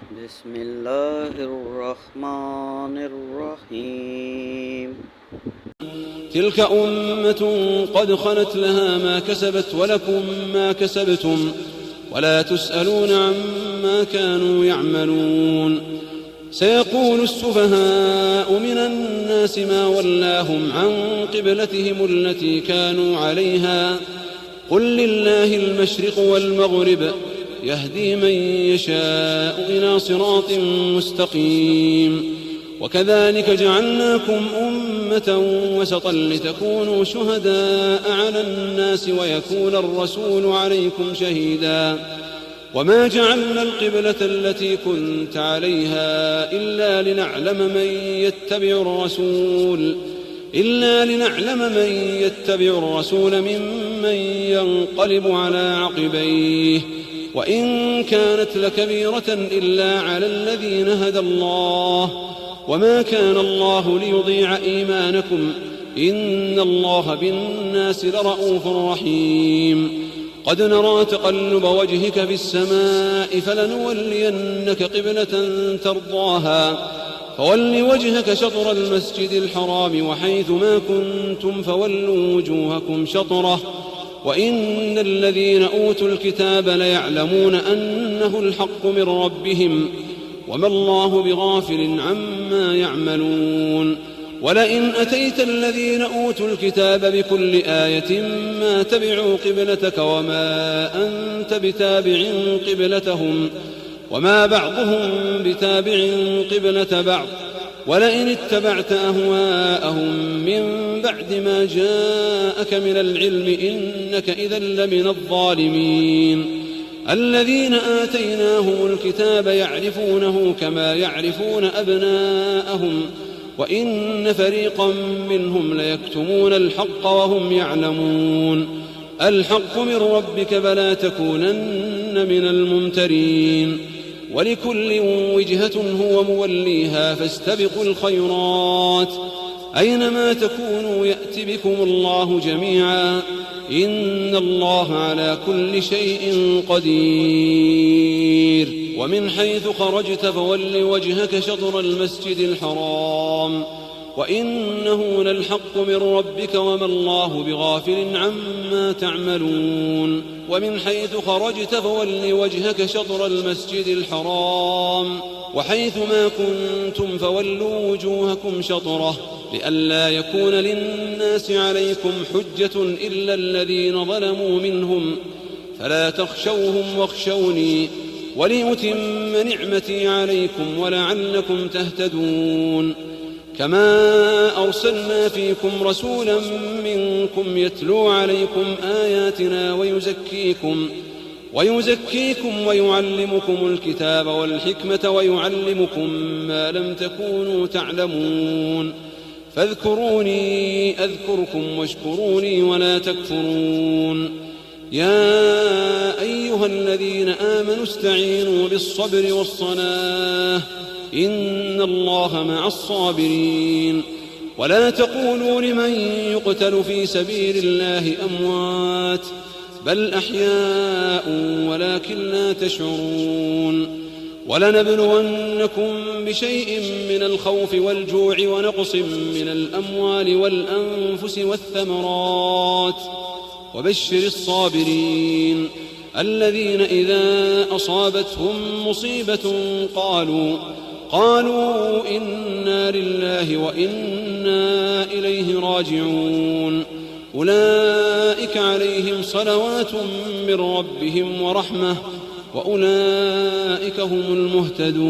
بسم الله الرحمن الرحيم تلك أمة قد خلت لها ما كسبت ولكم ما كسبتم ولا تسألون عما كانوا يعملون. سيقول السفهاء من الناس ما ولاهم عن قبلتهم التي كانوا عليها قل لله المشرق والمغرب يهدي من يشاء إلى صراط مستقيم. وكذلك جعلناكم أمة وسطا لتكونوا شهداء على الناس ويكون الرسول عليكم شهيدا. وما جعلنا القبلة التي كنت عليها إلا لنعلم من يتبع الرسول ممن ينقلب على عقبيه وإن كانت لكبيرة إلا على الذين هدى الله وما كان الله ليضيع إيمانكم إن الله بالناس لرءوف رحيم. قد نرى تقلب وجهك في السماء فلنولينك قبلة ترضاها فول وجهك شطر المسجد الحرام وحيث ما كنتم فولوا وجوهكم شطره وإن الذين أوتوا الكتاب ليعلمون أنه الحق من ربهم وما الله بغافل عما يعملون. ولئن أتيت الذين أوتوا الكتاب بكل آية ما تبعوا قبلتك وما أنت بتابع قبلتهم وما بعضهم بتابع قبلة بعض ولئن اتبعت أهواءهم من بعد ما جاءك من العلم إنك إذا لمن الظالمين. الذين آتيناهم الكتاب يعرفونه كما يعرفون أبناءهم وإن فريقا منهم ليكتمون الحق وهم يعلمون. الحق من ربك فلا تكونن من الممترين. ولكل وجهة هو موليها فاستبقوا الخيرات أينما تكونوا يأت بكم الله جميعا إن الله على كل شيء قدير. ومن حيث خرجت فول وجهك شطر المسجد الحرام وإنه للحق من ربك وما الله بغافل عما تعملون. ومن حيث خرجت فول وجهك شطر المسجد الحرام وحيث ما كنتم فولوا وجوهكم شطره لئلا يكون للناس عليكم حجة إلا الذين ظلموا منهم فلا تخشوهم واخشوني ولأتم نعمتي عليكم ولعلكم تهتدون. كما أرسلنا فيكم رسولا منكم يتلو عليكم آياتنا ويزكيكم ويعلمكم الكتاب والحكمة ويعلمكم ما لم تكونوا تعلمون. فاذكروني أذكركم واشكروني ولا تكفرون. يا أيها الذين آمنوا استعينوا بالصبر والصلاة إن الله مع الصابرين. ولا تقولوا لمن يقتل في سبيل الله أموات بل أحياء ولكن لا تشعرون. ولنبلونكم بشيء من الخوف والجوع ونقص من الأموال والأنفس والثمرات وبشر الصابرين الذين إذا أصابتهم مصيبة قالوا إنا لله وإنا إليه راجعون. أولئك عليهم صلوات من ربهم ورحمة وأولئك هم المهتدون.